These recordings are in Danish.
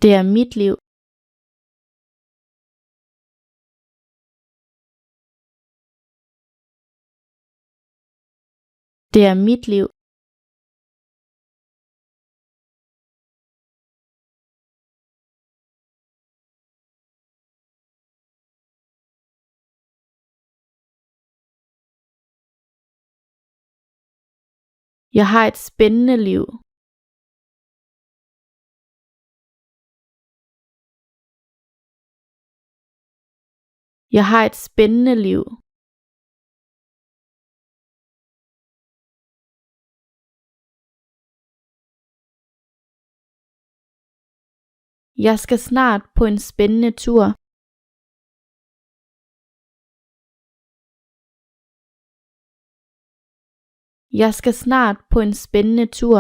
Det er mit liv. Det er mit liv. Jeg har et spændende liv. Jeg har et spændende liv. Jeg skal snart på en spændende tur. Jeg skal snart på en spændende tur.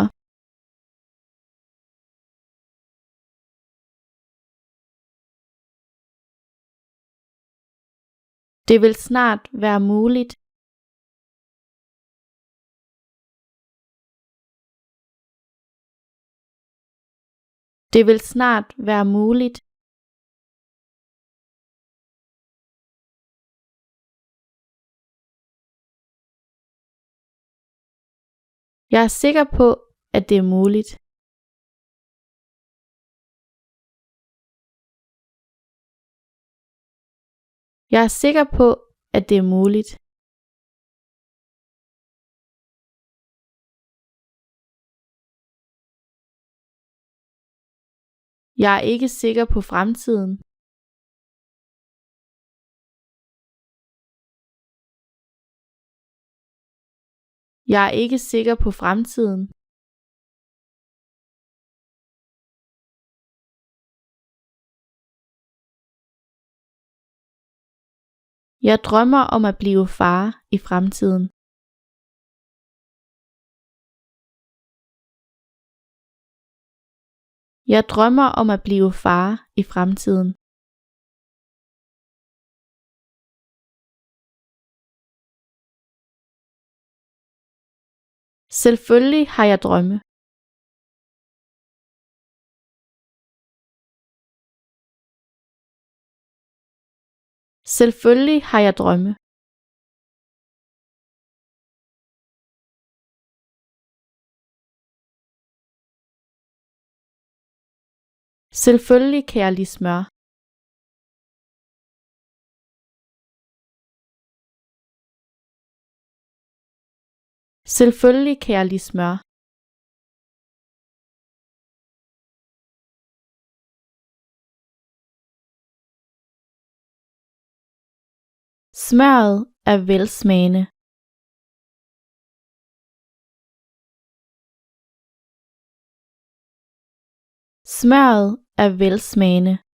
Det vil snart være muligt. Det vil snart være muligt. Jeg er sikker på, at det er muligt. Jeg er sikker på, at det er muligt. Jeg er ikke sikker på fremtiden. Jeg er ikke sikker på fremtiden. Jeg drømmer om at blive far i fremtiden. Jeg drømmer om at blive far i fremtiden. Selvfølgelig har jeg drømme. Selvfølgelig har jeg drømme. Selvfølgelig kan jeg lide smør. Selvfølgelig kan jeg lide smør. Smørret er velsmagende. Smørret er velsmagende.